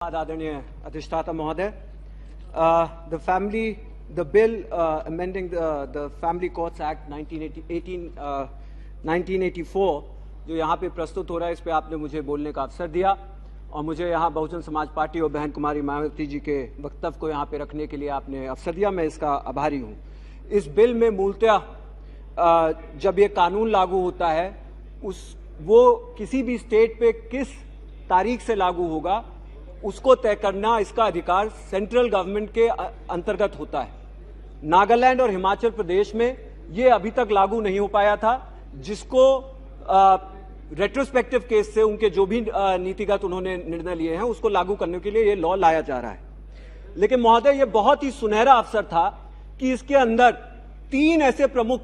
आदरणीय अधिष्ठाता महोदय, the bill amending the Family Courts Act 1984 जो यहाँ पे प्रस्तुत हो रहा है, इस पे आपने मुझे बोलने का अवसर दिया और मुझे यहाँ बहुजन समाज पार्टी और बहन कुमारी मायावती जी के वक्तव्य को यहाँ पे रखने के लिए आपने अवसर दिया। मैं इसका आभारी हूँ। इस बिल में मूलतः जब ये कानून लागू होता है वो किसी भी स्टेट पे किस तारीख से लागू होगा उसको तय करना, इसका अधिकार सेंट्रल गवर्नमेंट के अंतर्गत होता है। नागालैंड और हिमाचल प्रदेश में ये अभी तक लागू नहीं हो पाया था, जिसको रेट्रोस्पेक्टिव केस से उनके जो भी नीतिगत उन्होंने निर्णय लिए हैं उसको लागू करने के लिए ये लॉ लाया जा रहा है। लेकिन महोदय, ये बहुत ही सुनहरा अवसर था कि इसके अंदर 3 ऐसे प्रमुख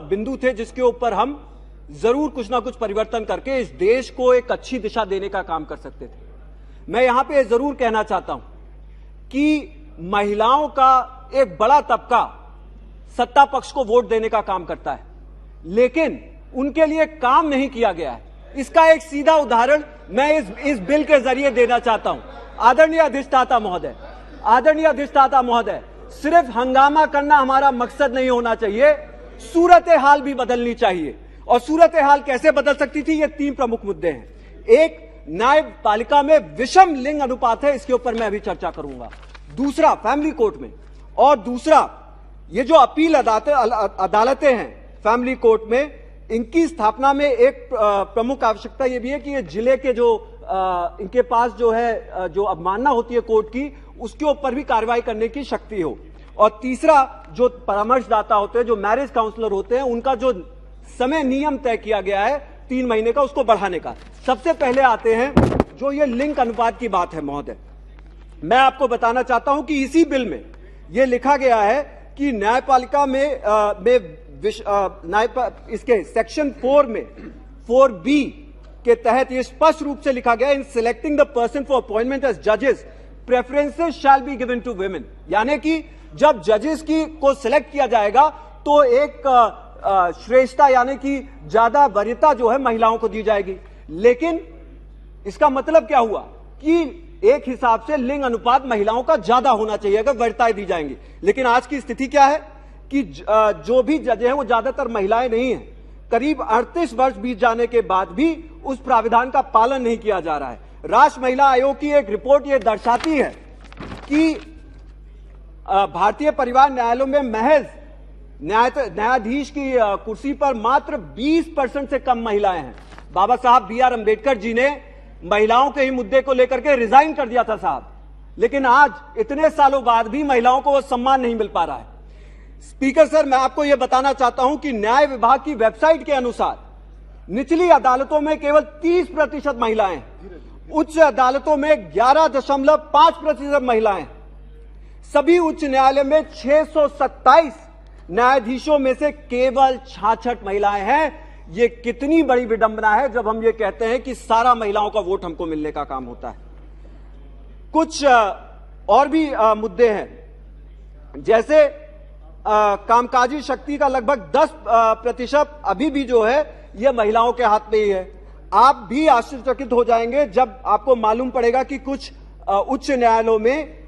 बिंदु थे जिसके ऊपर हम जरूर कुछ ना कुछ परिवर्तन करके इस देश को एक अच्छी दिशा देने का काम कर सकते थे। मैं यहां पे जरूर कहना चाहता हूं कि महिलाओं का एक बड़ा तबका सत्ता पक्ष को वोट देने का काम करता है, लेकिन उनके लिए काम नहीं किया गया है। इसका एक सीधा उदाहरण मैं इस बिल के जरिए देना चाहता हूं। आदरणीय अधिष्ठाता महोदय, सिर्फ हंगामा करना हमारा मकसद नहीं होना चाहिए, सूरत हाल भी बदलनी चाहिए। और सूरत हाल कैसे बदल सकती थी, ये 3 प्रमुख मुद्दे हैं। एक, न्यायपालिका में विषम लिंग अनुपात है, इसके ऊपर मैं अभी चर्चा करूंगा। दूसरा, फैमिली कोर्ट में, और दूसरा ये जो अपील अदालतें हैं फैमिली कोर्ट में, इनकी स्थापना में एक प्रमुख आवश्यकता यह भी है कि ये जिले के जो इनके पास जो है जो अवमानना होती है कोर्ट की, उसके ऊपर भी कार्रवाई करने की शक्ति हो। और तीसरा, जो परामर्शदाता होते हैं, जो मैरिज काउंसलर होते हैं, उनका जो समय नियम तय किया गया है 3 महीने का, उसको बढ़ाने का। सबसे पहले आते हैं जो ये लिंग अनुपात की बात है। महोदय, मैं आपको बताना चाहता हूं कि इसी बिल में यह लिखा गया है कि न्यायपालिका में इसके सेक्शन 4 में 4B के तहत यह स्पष्ट रूप से लिखा गया है, in selecting the person for appointment as जजेस preferences shall be given to women. यानी कि जब जजेस को सिलेक्ट किया जाएगा तो एक श्रेष्ठता यानी कि ज्यादा वरीयता जो है महिलाओं को दी जाएगी। लेकिन इसका मतलब क्या हुआ कि एक हिसाब से लिंग अनुपात महिलाओं का ज्यादा होना चाहिए अगर वरीयताएं दी जाएंगी। लेकिन आज की स्थिति क्या है कि जो भी जज हैं वो ज्यादातर महिलाएं नहीं हैं। करीब 38 वर्ष बीत जाने के बाद भी उस प्राविधान का पालन नहीं किया जा रहा है। राष्ट्रीय महिला आयोग की एक रिपोर्ट यह दर्शाती है कि भारतीय परिवार न्यायालयों में महज न्यायाधीश की कुर्सी पर मात्र 20% से कम महिलाएं हैं। बाबा साहब BR अम्बेडकर जी ने महिलाओं के ही मुद्दे को लेकर के रिजाइन कर दिया था साहब, लेकिन आज इतने सालों बाद भी महिलाओं को वो सम्मान नहीं मिल पा रहा है। स्पीकर सर, मैं आपको यह बताना चाहता हूं कि न्याय विभाग की वेबसाइट के अनुसार निचली अदालतों में केवल 30% महिलाएं, उच्च अदालतों में 11.5% महिलाएं। सभी उच्च न्यायालय में 627 न्यायाधीशों में से केवल 66 महिलाएं हैं। ये कितनी बड़ी विडंबना है जब हम ये कहते हैं कि सारा महिलाओं का वोट हमको मिलने का काम होता है। कुछ और भी मुद्दे हैं, जैसे कामकाजी शक्ति का लगभग 10% अभी भी जो है यह महिलाओं के हाथ में ही है। आप भी आश्चर्यचकित हो जाएंगे जब आपको मालूम पड़ेगा कि कुछ उच्च न्यायालयों में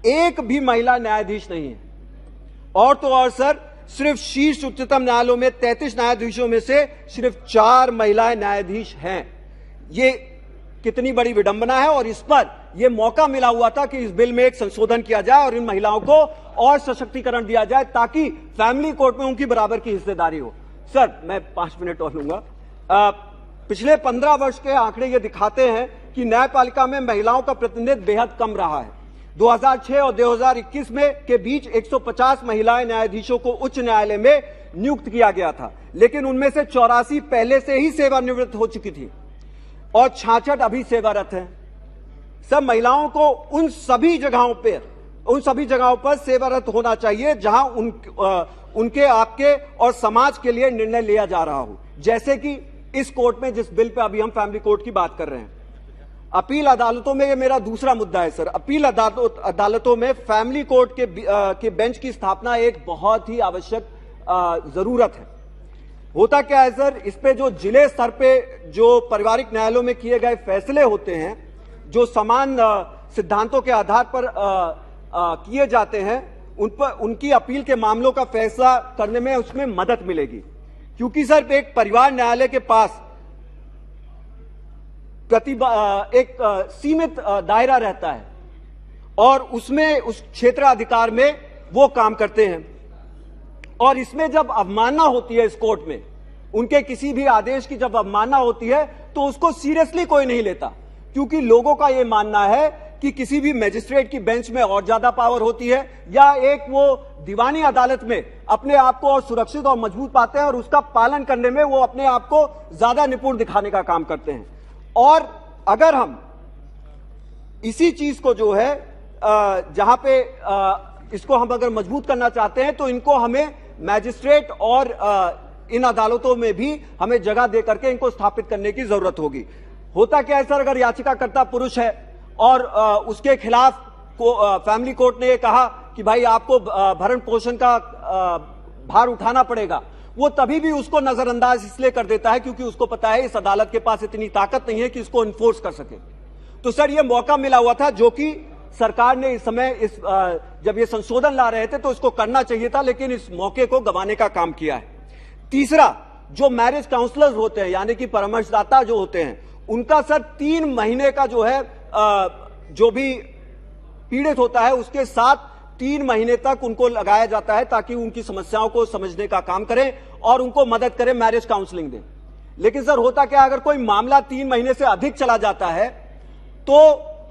एक भी महिला न्यायाधीश नहीं है। और तो और सर, सिर्फ शीर्ष उच्चतम न्यायालयों में 33 न्यायाधीशों में से सिर्फ 4 महिलाएं न्यायाधीश हैं। ये कितनी बड़ी विडंबना है। और इस पर यह मौका मिला हुआ था कि इस बिल में एक संशोधन किया जाए और इन महिलाओं को और सशक्तिकरण दिया जाए ताकि फैमिली कोर्ट में उनकी बराबर की हिस्सेदारी हो। सर, मैं 5 मिनट और लूंगा। पिछले 15 वर्ष के आंकड़े ये दिखाते हैं कि न्यायपालिका में महिलाओं का प्रतिनिधित्व बेहद कम रहा है। 2006 और 2021 में के बीच 150 महिलाएं न्यायाधीशों को उच्च न्यायालय में नियुक्त किया गया था, लेकिन उनमें से 84 पहले से ही सेवानिवृत्त हो चुकी थी और 66 अभी सेवारत हैं। सब महिलाओं को उन सभी जगहों पर सेवारत होना चाहिए जहां उनके, आपके और समाज के लिए निर्णय लिया जा रहा हो। जैसे कि इस कोर्ट में जिस बिल पे अभी हम फैमिली कोर्ट की बात कर रहे हैं, अपील अदालतों में, यह मेरा दूसरा मुद्दा है सर। अपील अदालतों में फैमिली कोर्ट के बेंच की स्थापना एक बहुत ही आवश्यक जरूरत है। होता क्या है सर, इस पे जो जिले स्तर पे जो पारिवारिक न्यायालयों में किए गए फैसले होते हैं, जो समान सिद्धांतों के आधार पर किए जाते हैं, उन पर उनकी अपील के मामलों का फैसला करने में उसमें मदद मिलेगी। क्योंकि सर एक परिवार न्यायालय के पास एक सीमित दायरा रहता है और उसमें उस क्षेत्राधिकार में वो काम करते हैं, और इसमें जब अवमानना होती है इस कोर्ट में, उनके किसी भी आदेश की जब अवमानना होती है तो उसको सीरियसली कोई नहीं लेता, क्योंकि लोगों का यह मानना है कि किसी भी मजिस्ट्रेट की बेंच में और ज्यादा पावर होती है, या एक वो दीवानी अदालत में अपने आप को और सुरक्षित और मजबूत पाते हैं और उसका पालन करने में वो अपने आप को ज्यादा निपुण दिखाने का काम करते हैं। और अगर हम इसी चीज को जो है जहां पे इसको हम अगर मजबूत करना चाहते हैं तो इनको हमें मैजिस्ट्रेट और इन अदालतों में भी हमें जगह दे करके इनको स्थापित करने की जरूरत होगी। होता क्या है सर, अगर याचिकाकर्ता पुरुष है और उसके खिलाफ फैमिली कोर्ट ने कहा कि भाई आपको भरण पोषण का भार उठाना पड़ेगा, वो तभी भी उसको नजरअंदाज इसलिए कर देता है क्योंकि उसको पता है इस अदालत के पास इतनी ताकत नहीं है कि इसको इन्फोर्स कर सके। तो सर ये मौका मिला हुआ था जो कि सरकार ने इस समय जब ये संशोधन ला रहे थे तो इसको करना चाहिए था, लेकिन इस मौके को गंवाने का काम किया है। तीसरा, जो मैरिज काउंसलर्स होते हैं यानी कि परामर्शदाता जो होते हैं, उनका सर 3 महीने का जो है जो भी पीड़ित होता है उसके साथ 3 महीने तक उनको लगाया जाता है ताकि उनकी समस्याओं को समझने का काम करें और उनको मदद करें, मैरिज काउंसलिंग दें। लेकिन सर होता क्या, अगर कोई मामला 3 महीने से अधिक चला जाता है तो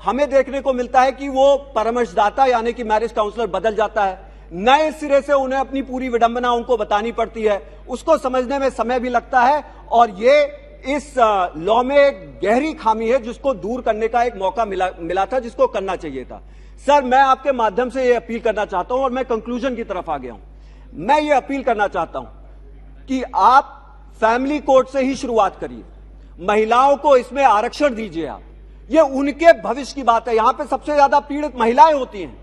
हमें देखने को मिलता है कि वो परामर्शदाता यानी कि मैरिज काउंसलर बदल जाता है, नए सिरे से उन्हें अपनी पूरी विडंबना उनको बतानी पड़ती है, उसको समझने में समय भी लगता है, और ये इस लॉ में एक गहरी खामी है जिसको दूर करने का एक मौका मिला था, जिसको करना चाहिए था। सर मैं आपके माध्यम से ये अपील करना चाहता हूं और मैं कंक्लूजन की तरफ आ गया हूं। मैं ये अपील करना चाहता हूं कि आप फैमिली कोर्ट से ही शुरुआत करिए, महिलाओं को इसमें आरक्षण दीजिए। आप ये उनके भविष्य की बात है, यहां पे सबसे ज्यादा पीड़ित महिलाएं होती हैं।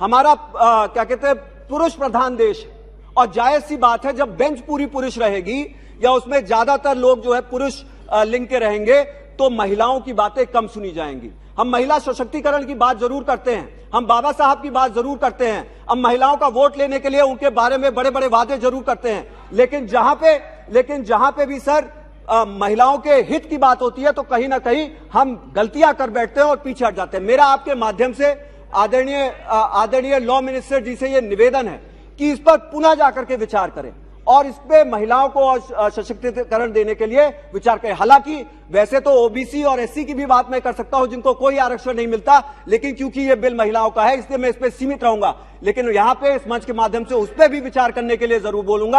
हमारा क्या कहते हैं पुरुष प्रधान देश है, और जायज सी बात है जब बेंच पूरी पुरुष रहेगी या उसमें ज्यादातर लोग जो है पुरुष लिंग के रहेंगे तो महिलाओं की बातें कम सुनी जाएंगी। हम महिला सशक्तिकरण की बात जरूर करते हैं, हम बाबा साहब की बात जरूर करते हैं, हम महिलाओं का वोट लेने के लिए उनके बारे में बड़े बड़े वादे जरूर करते हैं, लेकिन जहां पे भी सर महिलाओं के हित की बात होती है तो कहीं ना कहीं हम गलतियां कर बैठते हैं और पीछे हट जाते हैं। मेरा आपके माध्यम से आदरणीय लॉ मिनिस्टर जी से यह निवेदन है कि इस पर पुनः जाकर के विचार करें और इस पे महिलाओं को सशक्तिकरण देने के लिए विचार करें। हालांकि वैसे तो ओबीसी और एससी की भी बात मैं कर सकता हूं जिनको कोई आरक्षण नहीं मिलता, लेकिन क्योंकि ये बिल महिलाओं का है इसलिए मैं इस पे सीमित रहूंगा, लेकिन यहां पे इस मंच के माध्यम से उस पे भी विचार करने के लिए जरूर बोलूंगा।